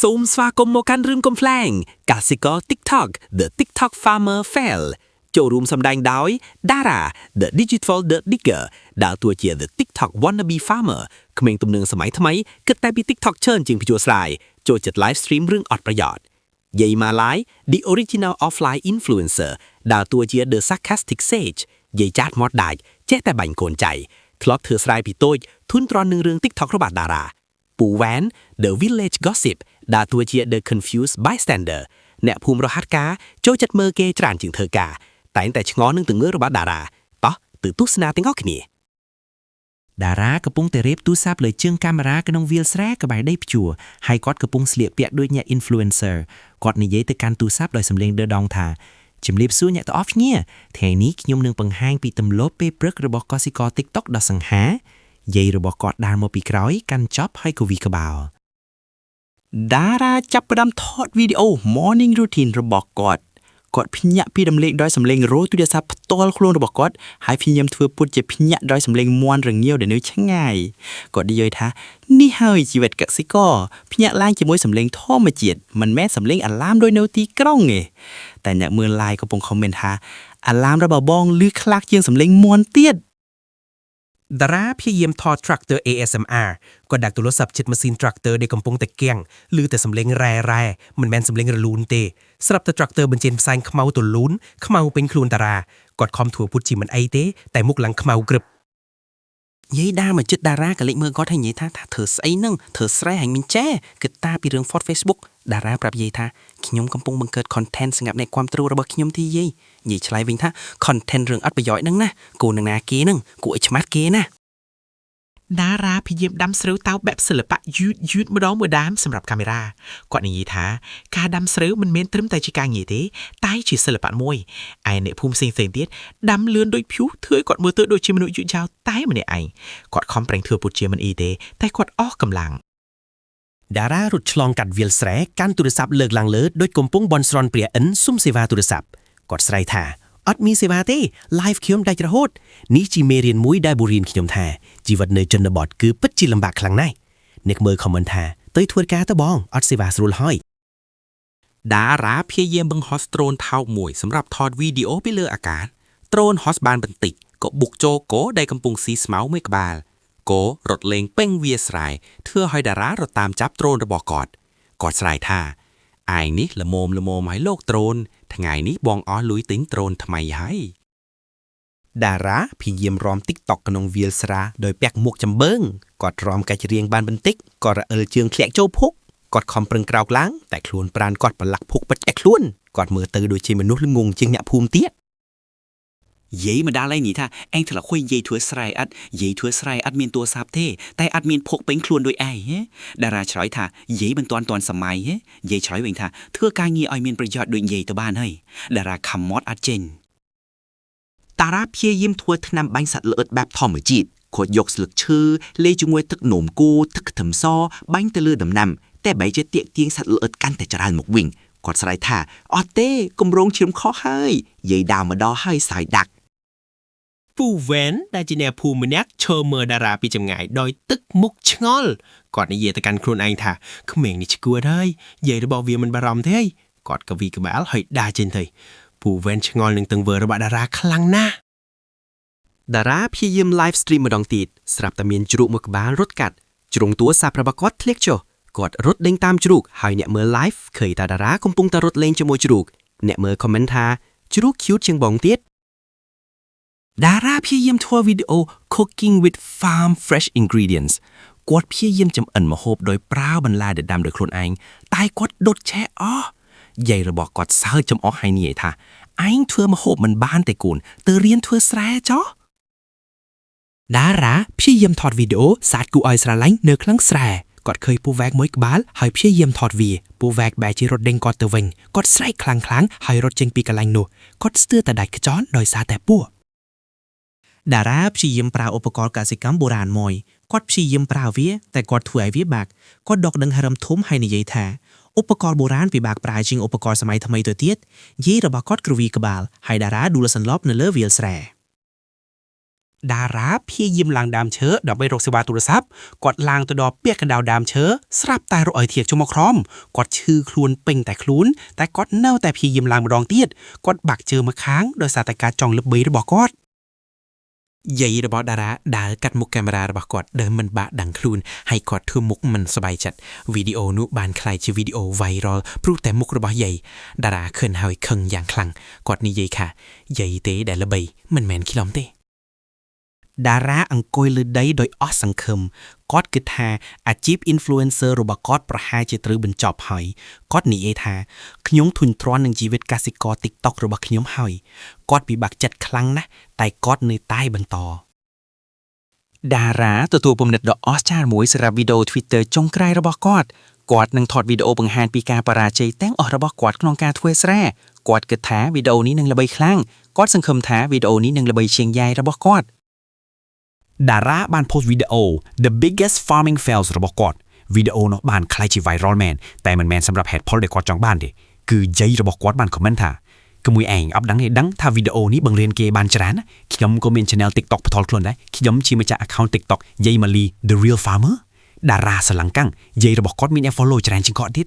សូមស្វាគមន៍មកកាន់រឿងកំប្លែងកសិករ TikTok The TikTok Farmer Fail ចូលរួមសម្ដែងដោយ Dara The Digital The Digger ដើរតួជា The TikTok Wannabe Farmer ក្មេងទំនើងសម័យថ្មីគិតតែពី TikTok ច្រើនជាងពីជួស្រ័យចូលចិត្ត live stream រឿងអត់ប្រយោជន៍យាយម៉ាឡៃ The Original Offline Influencer ដើរតួជា The Sarcastic Sage យាយចាស់មាត់ដាច់ចេះតែបាញ់កូនចៃធ្លាប់ធ្វើស្រែពីតូចធុញទ្រាន់នឹងរឿង TikTok របស់ Dara ពូវ៉ែន The Village Gossip ដើរតួជា The Confused Bystander អ្នកភូមិរហ័តការចូលចិត្តមើលគេច្រើនជាងធ្វើការតែងតែឆ្ងល់នឹងទង្វើរបស់ Dara តោះទៅទស្សនាទាំងអស់គ្នា Dara កំពុងតែរៀបទូរស័ព្ទលើជើងកាមេរ៉ាក្នុងវាលស្រែក្បែរដីភ្ជួរហើយគាត់កំពុងស្លៀកពាក់ដូចអ្នក influencer គាត់និយាយទៅកាន់ទូរស័ព្ទដោយសំឡេងដឺដងថាជំរាបសួរអ្នកទាំងអស់គ្នាថ្ងៃនេះខ្ញុំនឹងបង្ហាញពីទម្លាប់ពេលព្រឹករបស់កសិករ TikTok ដ៏សង្ហាយាយរបស់គាត់ដើរមកពីក្រោយកាន់ចប់ហើយក៏វិក្បាល Dara ចាប់ផ្ដើមថតវីដេអូ morning routine របស់គាត់ភ្ញាក់ពីរំលែកដោយសំឡេងរោទូរស័ព្ទផ្ទាល់ខ្លួនរបស់គាត់ហើយព្យាយាមធ្វើពុតជាភ្ញាក់ដោយសំឡេងមាន់រងាវដែលនៅឆ្ងាយគាត់និយាយថានេះហើយជីវិតកសិករភ្ញាក់ឡើងជាមួយសំឡេងធម្មជាតិមិនមែនសំឡេងអាឡាមដូចនៅទីក្រុងទេតែអ្នកមើល live កំពុង comment ថាអាឡាមរបស់បងឮខ្លាំងជាងសំឡេងមាន់ទៀត Dara ព្យាយាមថត tractor ASMR គាត់ដាក់ទូរស័ព្ទជិតម៉ាស៊ីន tractor ដែលកំពុងតែគាំងឮតែសំឡេងរ៉ែមិនមែនសំឡេងរលូនទេស្រាប់តែ tractor បញ្ចេញផ្សែងខ្មៅទលូនខ្មៅពេញខ្លួន Dara គាត់ខំធ្វើពុតជាមិនអីទេតែមុខឡើងខ្មៅក្រឹបយាយដើរមកជិត Dara ក៏លេចមើលគាត់ហើយនិយាយថាធ្វើស្អីហ្នឹងធ្វើស្រែហាញមិនចេះគិតតាពីរឿង Fort Facebook Dara ប្រាប់យាយថាខ្ញុំកំពុងបង្កើត content សម្រាប់អ្នកគាំទ្ររបស់ខ្ញុំទីយាយឆ្លើយវិញថា content រឿងអត់ប្រយោជន៍ហ្នឹងណាគូនឹងណាគេហ្នឹងគួរឲ្យឆ្មាស់គេណា Dara ព្យាយាមដាំស្រូវតោបែបសិល្បៈយឺតម្ដងមួយដាមសម្រាប់កាមេរ៉ាគាត់និយាយថាការដាំស្រូវមិនមែនត្រឹមតែជាការងារទេតែជាសិល្បៈមួយឯអ្នកភូមិផ្សេងៗទៀតដាំលឿនដូចព្យុះធ្វើឲ្យគាត់មើលទៅដូចជាមនុស្សយឺតយ៉ាវតែម្នាក់ឯងគាត់ខំប្រឹងធ្វើពុតជាមិនអីទេតែគាត់អស់កម្លាំង Dara រត់ឆ្លងកាត់វាលស្រែកាន់ទូរស័ព្ទលើកឡើងលើដូចកំពុងបន់ស្រន់ព្រះឥន្ទសុំសេវាទូរស័ព្ទគាត់ស្រែកថាអត់មានសេវាទេ live ខ្ញុំដាច់រហូតនេះជាមេរៀនមួយដែលបូរៀនខ្ញុំថាជីវិតនៅជនបទគឺពិតជាលំបាកខ្លាំងណាស់អ្នកមើល comment ថាទៅធ្វើការទៅបងអត់សេវាស្រួលហើយ Dara ព្យាយាមបង្ហោះដ្រូនថោកមួយសម្រាប់ថតវីដេអូពីលើអាកាសដ្រូនហោះបានបន្តិចក៏បុកចូលគោដែលកំពុងស៊ីស្មៅមួយក្បាលគោរត់លេងពេញវាស្រែធ្វើឲ្យ Dara រត់តាមចាប់ដ្រូនរបស់គាត់ស្រែកថាឯងនេះល្មមឲ្យលោកដ្រូនថ្ងៃនេះបងអស់លុយទិញដ្រូនថ្មីហើយ Dara ព្យាយាមរាំ TikTok ក្នុងវាលស្រែដោយពាក់មួកចំបើងគាត់រាំកាច់រៀងបានបន្តិចគាត់រអិលជើងធ្លាក់ចូលភុកគាត់ខំប្រឹងក្រោកឡើងតែខ្លួនប្រានគាត់ប្រឡាក់ភុកបិទឯខ្លួនគាត់មើលទៅដូចជាមនុស្សល្ងងជាងអ្នកភូមិទៀតយាយមកដល់ឯនេះថាអញធ្លាប់ឃើញយាយធ្វើស្រែអត់មានទូរស័ព្ទទេតែអត់មានភុកពេញខ្លួនដូចឯង Dara ឆ្លើយថាយាយមិនទាន់សម័យយាយឆ្លើយវិញថាធ្វើការងារឲ្យមានប្រយោជន៍ដូចយាយទៅបានហើយ Dara ខំមាត់អត់ចេញ Dara ព្យាយាមធ្វើថ្នាំបាញ់សត្វល្អិតបែបធម្មជាតិគាត់យកស្លឹកឈើលេងជាមួយទឹកនោមគោទឹកខ្ទឹមសបាញ់ទៅលើដំណាំតែបែរជាទាក់ទាញសត្វល្អិតកាន់តែច្រើនមកវិញគាត់ស្រែកថាអត់ទេគម្រោងជ្រឹមខុសហើយយាយដើរមកដល់ហើយសាយដាក់ពូវ៉ែនដែលជាអ្នកភូមិម្នាក់ឈរមើល Dara ពីចម្ងាយដោយទឹកមុខឆ្ងល់គាត់និយាយទៅកាន់ខ្លួនឯងថាក្មេងនេះឈួតហើយយាយរបស់វាមិនបារម្ភទេគាត់ក៏វិក្បាលហើយដើរចេញទៅពូវ៉ែនឆ្ងល់នឹងទង្វើរបស់ Dara ខ្លាំងណាស់ Dara ព្យាយាម live stream ម្ដងទៀតស្រាប់តែមានជ្រូកមួយក្បាលរត់កាត់ជ្រុងទូរស័ព្ទរបស់គាត់ធ្លាក់ចុះគាត់រត់ដេញតាមជ្រូកហើយអ្នកមើល live ឃើញថា Dara កំពុងតែរត់លេងជាមួយជ្រូកអ្នកមើល comment ថាជ្រូក cute ជាងបងទៀតDara ព្យាយាមធ្វើវីដេអូ cooking with farm fresh ingredients គាត់ព្យាយាមចម្អិនម្ហូបដោយប្រើបន្លែដែលដាំដោយខ្លួនឯងតែគាត់ដុតឆេះអស់យាយរបស់គាត់សើចចំអស់ហើយនិយាយថាឯងធ្វើម្ហូបមិនបានទេកូនទៅរៀនធ្វើស្រែចុះ Dara ព្យាយាមថតវីដេអូសាច់គួរឲ្យស្រឡាញ់នៅក្នុងស្រែគាត់ឃើញពូវែកមួយក្បាលហើយព្យាយាមថតវាពូវែកបែរជារត់ដេញគាត់ទៅវិញគាត់ស្រែកខ្លាំងៗហើយរត់ចេញពីកន្លែងនោះគាត់ស្ទើរតែដាច់ខ្យល់ដោយសារតែពស់ Dara ព្យាយាមប្រើឧបករណ៍កសិកម្មបុរាណមួយគាត់ព្យាយាមប្រើវាតែគាត់ធ្វើឲ្យវាបាក់គាត់ដកដង្ហើមធំហើយនិយាយថាឧបករណ៍បុរាណពិបាកប្រើជាងឧបករណ៍សម័យថ្មីទៅទៀតយាយរបស់គាត់គ្រវីក្បាលហើយ Dara ដួលសន្លប់នៅលើវាលស្រែ ดาราพยายามล้างดามเชื้อดอกใบรกสวาโทรศัพท์กดล้างตัวดอกเปียกกระดาวดามเชื้อสลับตายรอยเทียกชมครอมกดชื่อคลวนเป่งแต่คลุ้นแต่กดเน่าแต่พยายามล้างมารองเตียดกดบักเจอมาค้างโดยสาตการจองระเบิดบอกกอดใหญ่ระบอดาราดากัดมุกแกมราระบอกกอดเดิมมันบะดังคลูนให้กอดทั่วมุกมันสบายจัดวิดีโอนุบานคลายชื่อวิดีโอไวรัลพรูแต่มุกระบอใหญ่ดาราเขินหอยเคิงอย่างคลังกอดนี่ใหญ่ค่ะใหญ่เตะแต่ละใบมันแมนคิลอมเตดาราอังกอยเลยได้โดยออสังคมกอดกึดหาอาชีพอินฟลูเอนเซอร์ระบกอดประหายจะตรึบรรจอบหอยกอดนี่เอทาขยมทุนทรอนหนึ่งชีวิตกสิกรติ๊กต็อกระบขยมหอยกอดปีบักจัดครั้งนะแต่กอดในใต้บรรทอดาราตัวปุ่มเน็ตดอกออสชาร์มวยสระวิดีโอทวิตเตอร์จงไกลระบกอดกอดนังถอดวิดีโอบังหานปีกาปราชัยแต่งออกระบกอดกลองการถ้วยแร่กอดกึดท้าวิดีโอนี้หนึ่งระเบิดครั้งกอดสังคมท้าวิดีโอนี้หนึ่งระเบิดเชียงใหญ่ระบกอดดาราบ้านโพสต์วิดีโอ The Biggest Farming Fails ระบอกกอดวิดีโอเนาะบ้านคล้ายชีไวรัลแมนแต่มันแมนสำหรับแฮดพอลเด็กกอดจองบ้านเดคือใจระบอกกอดบ้านคอมเมนต์ท่าก็มวยแองอัพดังเนี่ยดังถ้าวิดีโอนี้บังเรียนเกบานจรานะขยมก็เป็นช anel TikTok พอทอลคลนได้ขยมชีมาจาก account TikTok ยัยมาลี The Real Farmer ดาราสลังกังยัยระบอกกอดมีแอฟฟอลโล่จราจิงกอดดิ